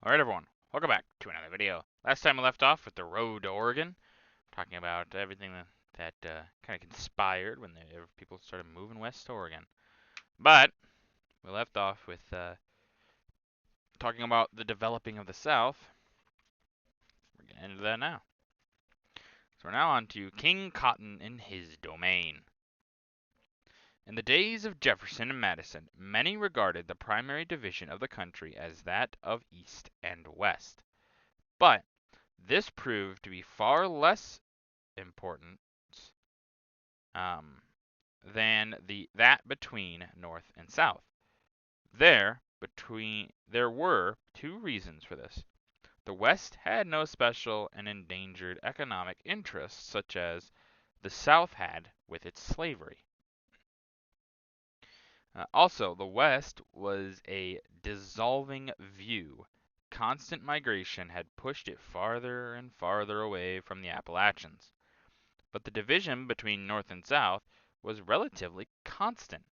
Alright everyone, welcome back to another video. Last time we left off with the road to Oregon, talking about everything that kind of conspired when people started moving west to Oregon. But we left off with talking about the developing of the South. We're getting into that now. So we're now on to King Cotton and his domain. In the days of Jefferson and Madison, many regarded the primary division of the country as that of East and West. But this proved to be far less important um, than that between North and South. There were two reasons for this. The West had no special and endangered economic interests such as the South had with its slavery. Also, the West was a dissolving view. Constant migration had pushed it farther and farther away from the Appalachians. But the division between North and South was relatively constant.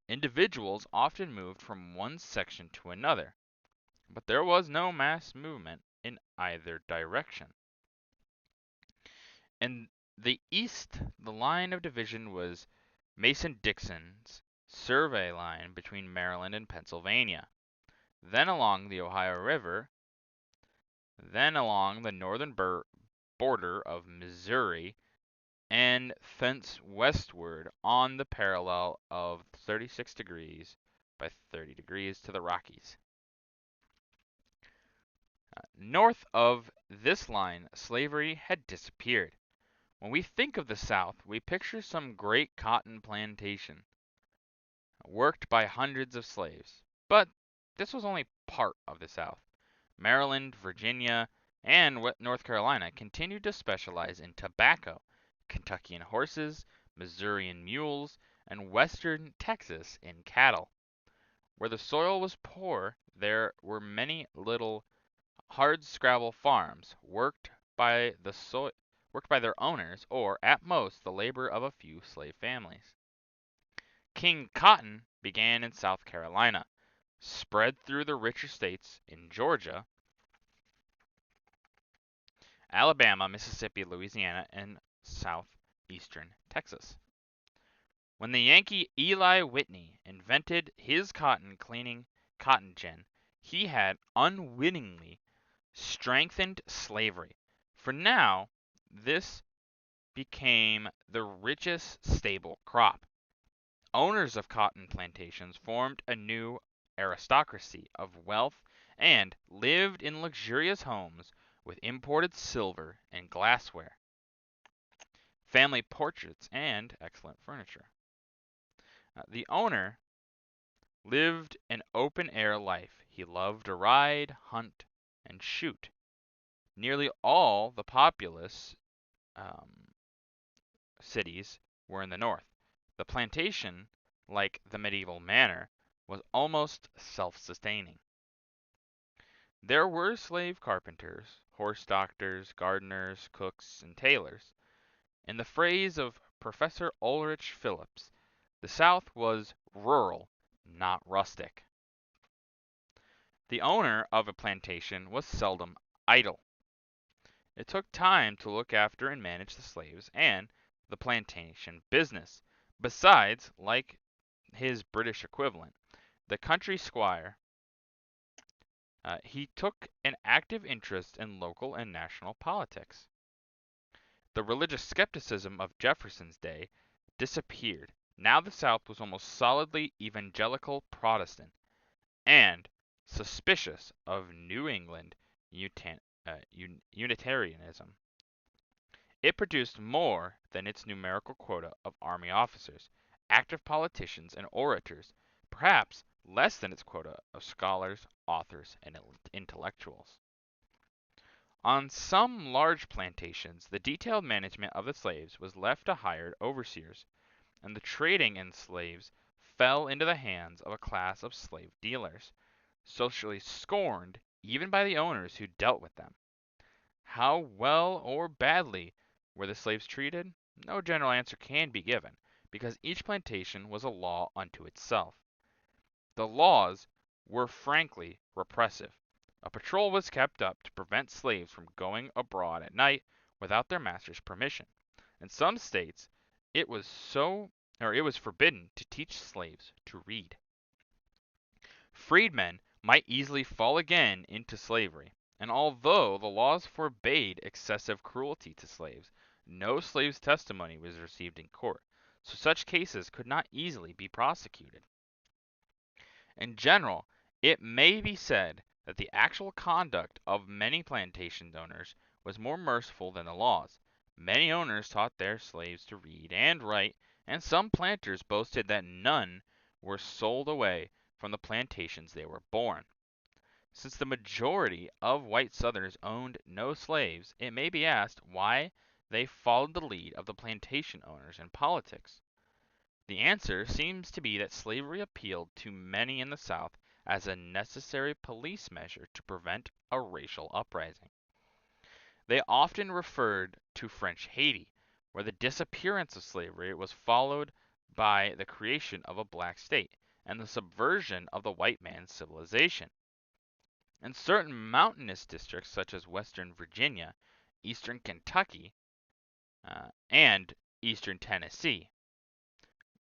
Individuals often moved from one section to another, but there was no mass movement in either direction. In the east, the line of division was Mason-Dixon's survey line between Maryland and Pennsylvania, then along the Ohio River, then along the northern border of Missouri, and thence westward on the parallel of 36 degrees by 30 degrees to the Rockies. North of this line, slavery had disappeared. When we think of the South, we picture some great cotton plantation worked by hundreds of slaves. But this was only part of the South. Maryland, Virginia, and North Carolina continued to specialize in tobacco, Kentuckian horses, Missourian mules, and western Texas in cattle. Where the soil was poor, there were many little hardscrabble farms worked by their owners, or at most the labor of a few slave families. King Cotton began in South Carolina, spread through the richer states in Georgia, Alabama, Mississippi, Louisiana, and southeastern Texas. When the Yankee Eli Whitney invented his cotton cleaning cotton gin, he had unwittingly strengthened slavery, for now this became the richest staple crop. Owners of cotton plantations formed a new aristocracy of wealth and lived in luxurious homes with imported silver and glassware, family portraits, and excellent furniture. The owner lived an open-air life. He loved to ride, hunt, and shoot. Nearly all the populous cities were in the north. The plantation, like the medieval manor, was almost self-sustaining. There were slave carpenters, horse doctors, gardeners, cooks, and tailors. In the phrase of Professor Ulrich Phillips, the South was rural, not rustic. The owner of a plantation was seldom idle. It took time to look after and manage the slaves and the plantation business. Besides, like his British equivalent, the country squire, he took an active interest in local and national politics. The religious skepticism of Jefferson's day disappeared. Now the South was almost solidly evangelical Protestant and suspicious of New England Unitarianism. It produced more than its numerical quota of army officers, active politicians, and orators, perhaps less than its quota of scholars, authors, and intellectuals. On some large plantations, the detailed management of the slaves was left to hired overseers, and the trading in slaves fell into the hands of a class of slave dealers, socially scorned even by the owners who dealt with them. How well or badly were the slaves treated? No general answer can be given, because each plantation was a law unto itself. The laws were frankly repressive. A patrol was kept up to prevent slaves from going abroad at night without their master's permission. In some states, it was forbidden to teach slaves to read. Freedmen might easily fall again into slavery, and although the laws forbade excessive cruelty to slaves, no slave's testimony was received in court, so such cases could not easily be prosecuted. In general, it may be said that the actual conduct of many plantation owners was more merciful than the laws. Many owners taught their slaves to read and write, and some planters boasted that none were sold away from the plantations they were born. Since the majority of white Southerners owned no slaves, it may be asked why they followed the lead of the plantation owners in politics. The answer seems to be that slavery appealed to many in the South as a necessary police measure to prevent a racial uprising. They often referred to French Haiti, where the disappearance of slavery was followed by the creation of a black state and the subversion of the white man's civilization. In certain mountainous districts such as western Virginia, eastern Kentucky, and eastern Tennessee,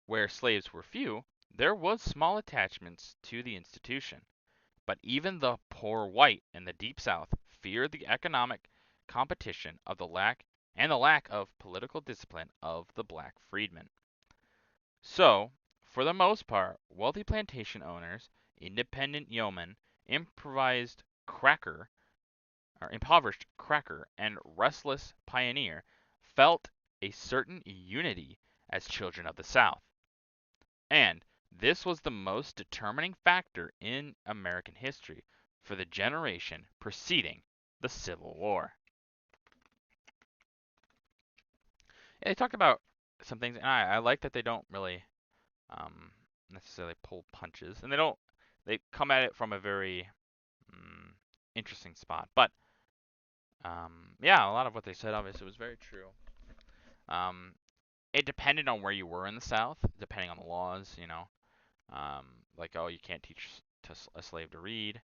where slaves were few, there was small attachments to the institution. But even the poor white in the Deep South feared the economic competition of the lack of political discipline of the black freedmen. So, for the most part, wealthy plantation owners, independent yeomen, impoverished cracker, and restless pioneer felt a certain unity as children of the South. And this was the most determining factor in American history for the generation preceding the Civil War. Yeah, they talk about some things, and I like that they don't really necessarily pull punches, and they come at it from a very interesting spot. But yeah, a lot of what they said obviously was very true. Um, it depended on where you were in the South, depending on the laws, like, oh, you can't teach a slave to read.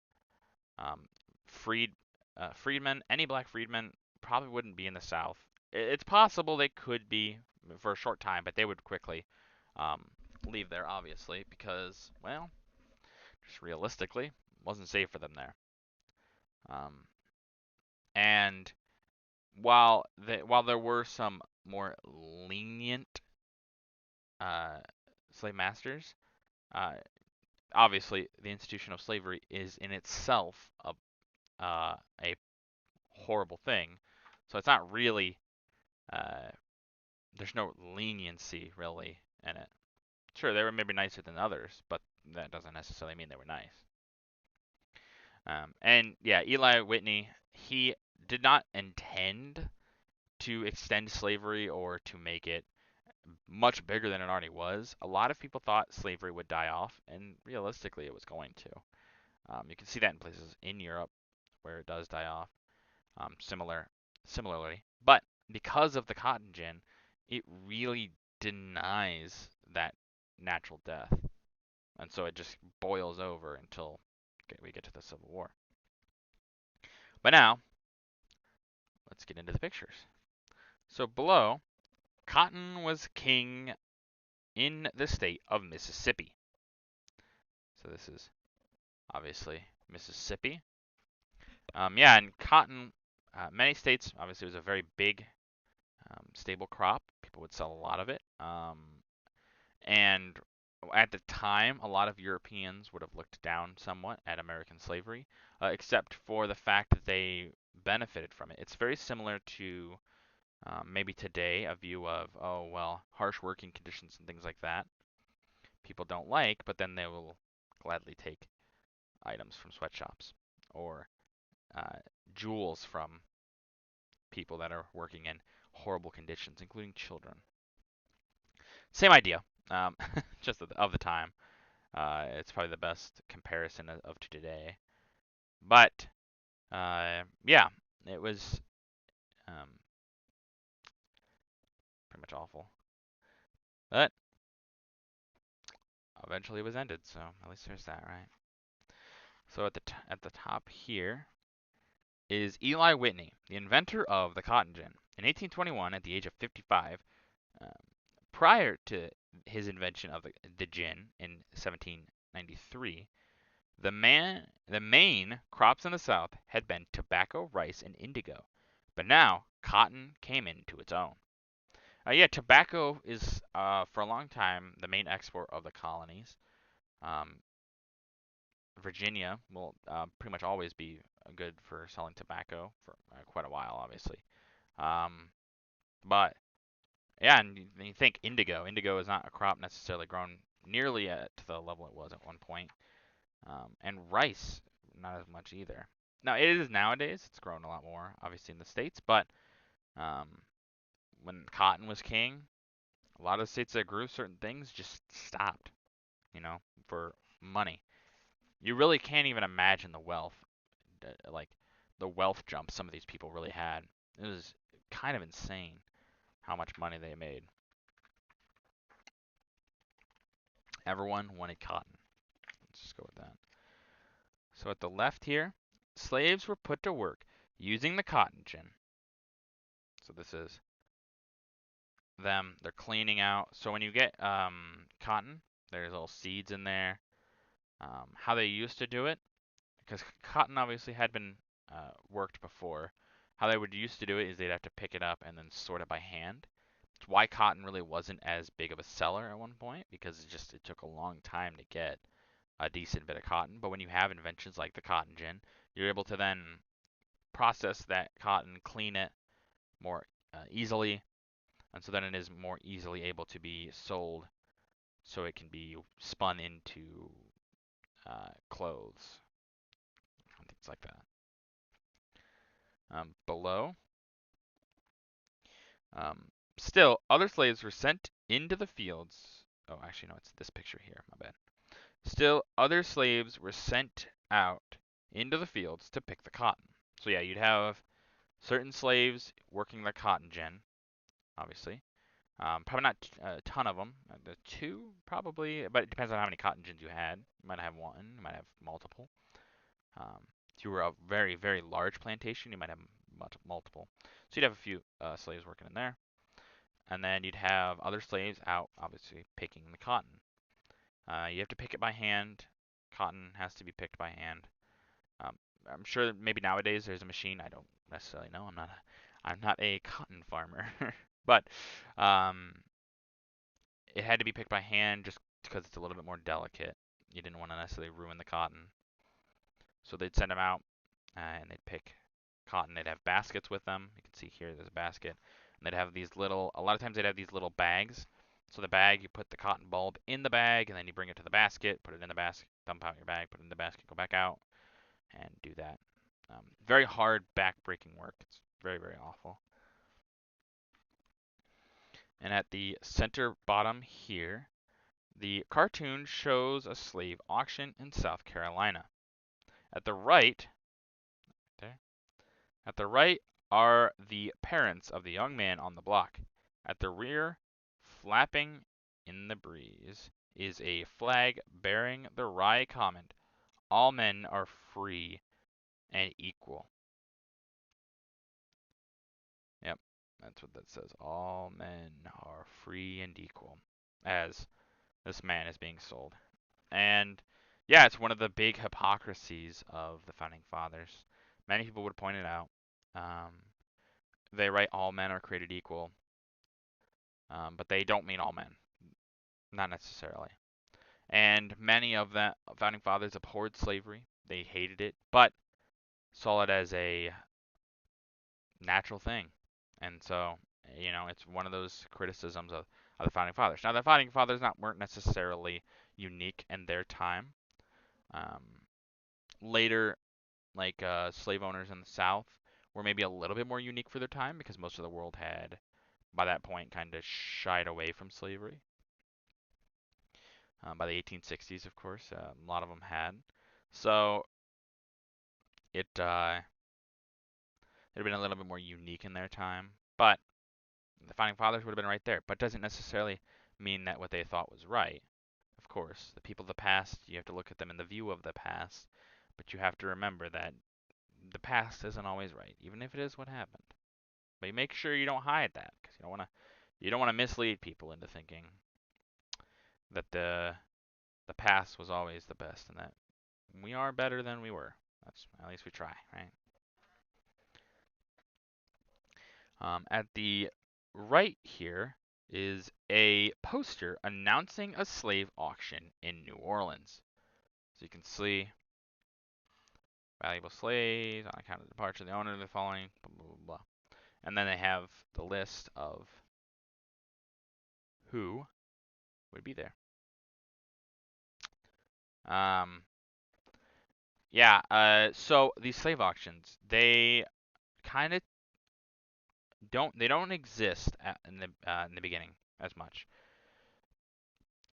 Um, freedmen, any black freedmen probably wouldn't be in the South. It's possible they could be for a short time, but they would quickly um, leave there, obviously, because, well, just realistically, it wasn't safe for them there. Um, and while there were some more lenient slave masters, uh, obviously the institution of slavery is in itself a horrible thing. So it's not really there's no leniency really in it. Sure, they were maybe nicer than others, but that doesn't necessarily mean they were nice. And yeah, Eli Whitney, he did not intend to extend slavery or to make it much bigger than it already was. A lot of people thought slavery would die off, and realistically, it was going to. You can see that in places in Europe where it does die off, similarly. But because of the cotton gin, it really denies that natural death, and so it just boils over until we get to the Civil War. But now, let's get into the pictures. So below, cotton was king in the state of Mississippi. So this is obviously Mississippi. Yeah, and cotton, many states, obviously, was a very big, stable crop. People would sell a lot of it. And at the time, a lot of Europeans would have looked down somewhat at American slavery, except for the fact that they benefited from it. It's very similar to maybe today a view of, oh, well, harsh working conditions and things like that people don't like, but then they will gladly take items from sweatshops or jewels from people that are working in horrible conditions, including children. Same idea, just of the time. It's probably the best comparison of to today. But yeah, it was pretty much awful. But eventually it was ended, so at least there's that, right? So at the top here is Eli Whitney, the inventor of the cotton gin. In 1821, at the age of 55, um, prior to his invention of the gin in 1793, the main crops in the South had been tobacco, rice, and indigo, but now cotton came into its own. Yeah, tobacco is for a long time the main export of the colonies. Um, Virginia will pretty much always be good for selling tobacco for quite a while, obviously. Um, but yeah, and you think indigo. Indigo is not a crop necessarily grown nearly to the level it was at one point. And rice, not as much either. Now it is nowadays. It's grown a lot more, obviously in the states. But um, when cotton was king, a lot of states that grew certain things just stopped. For money. You really can't even imagine the wealth, like the wealth jump some of these people really had. It was kind of insane how much money they made. Everyone wanted cotton. Let's just go with that. So at the left here, slaves were put to work using the cotton gin. So this is them. They're cleaning out. So when you get cotton, there's little seeds in there. How they used to do it, because cotton obviously had been worked before. How they would used to do it is they'd have to pick it up and then sort it by hand. It's why cotton really wasn't as big of a seller at one point, because it took a long time to get a decent bit of cotton. But when you have inventions like the cotton gin, you're able to then process that cotton, clean it more easily, and so then it is more easily able to be sold, so it can be spun into clothes and things like that. Below, still other slaves were sent into the fields. Oh, actually no, it's this picture here. My bad. Still other slaves were sent out into the fields to pick the cotton. So yeah, you'd have certain slaves working the cotton gin, obviously. Probably not a ton of them. The two, probably, but it depends on how many cotton gins you had. You might have one, you might have multiple. If you were a very, very large plantation, you might have multiple. So you'd have a few slaves working in there. And then you'd have other slaves out, obviously, picking the cotton. You have to pick it by hand. Cotton has to be picked by hand. I'm sure that maybe nowadays there's a machine. I don't necessarily know. I'm not a cotton farmer, but um, it had to be picked by hand just because it's a little bit more delicate. You didn't want to necessarily ruin the cotton, so they'd send them out and they'd pick cotton. They'd have baskets with them. You can see here there's a basket, and they'd have these little. A lot of times they'd have these little bags. So the bag, you put the cotton bulb in the bag, and then you bring it to the basket, put it in the basket, dump out your bag, put it in the basket, go back out, and do that. Very hard, back-breaking work. It's very, very awful. And at the center bottom here, the cartoon shows a slave auction in South Carolina. At the right, there, at the right are the parents of the young man on the block. At the rear, flapping in the breeze, is a flag bearing the wry comment, "All men are free and equal." Yep, that's what that says. All men are free and equal, as this man is being sold. And yeah, it's one of the big hypocrisies of the founding fathers. Many people would point it out. Um, they write all men are created equal, but they don't mean all men, not necessarily. And many of the founding fathers abhorred slavery. They hated it, but saw it as a natural thing. And so, it's one of those criticisms of the founding fathers. Now, the founding fathers weren't necessarily unique in their time. Um, Later, like slave owners in the South, were maybe a little bit more unique for their time because most of the world had, by that point, kind of shied away from slavery. By the 1860s, of course, a lot of them had. So they'd have been a little bit more unique in their time, but the founding fathers would have been right there. But doesn't necessarily mean that what they thought was right. Of course, the people of the past, you have to look at them in the view of the past. But you have to remember that the past isn't always right, even if it is what happened. But you make sure you don't hide that, because you don't want to mislead people into thinking that the past was always the best and that we are better than we were. That's at least we try, right? At the right here is a poster announcing a slave auction in New Orleans. So you can see valuable slaves on account of departure of the owner of the following, blah, blah, blah, blah. And then they have the list of who would be there. Yeah, so these slave auctions, they kind of don't exist in the beginning as much.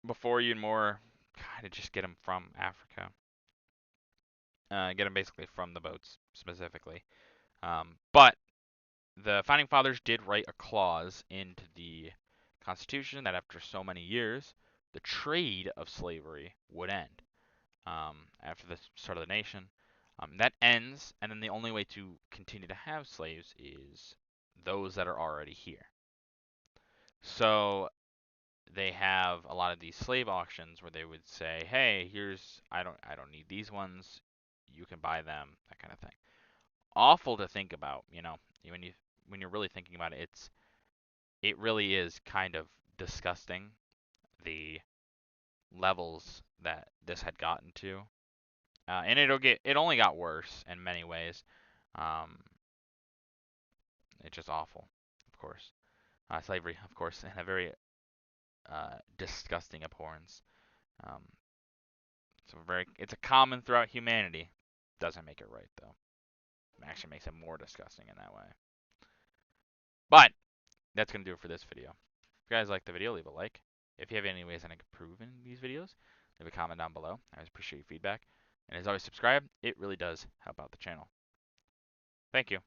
Before, you'd more kind of just get them from Africa, get them basically from the boats specifically. But the founding fathers did write a clause into the Constitution that after so many years, the trade of slavery would end after the start of the nation. That ends, and then the only way to continue to have slaves is those that are already here. So they have a lot of these slave auctions where they would say, "Hey, here's I don't need these ones. You can buy them," that kind of thing. Awful to think about, when you're really thinking about it, it really is kind of disgusting the levels that this had gotten to. And it only got worse in many ways. Um, it's just awful, of course. Slavery, of course, and a very disgusting abhorrence. Um, it's a common throughout humanity. Doesn't make it right though. It actually makes it more disgusting in that way. But that's gonna do it for this video. If you guys like the video, leave a like. If you have any ways I can improve in these videos, leave a comment down below. I always appreciate your feedback. And as always, subscribe. It really does help out the channel. Thank you.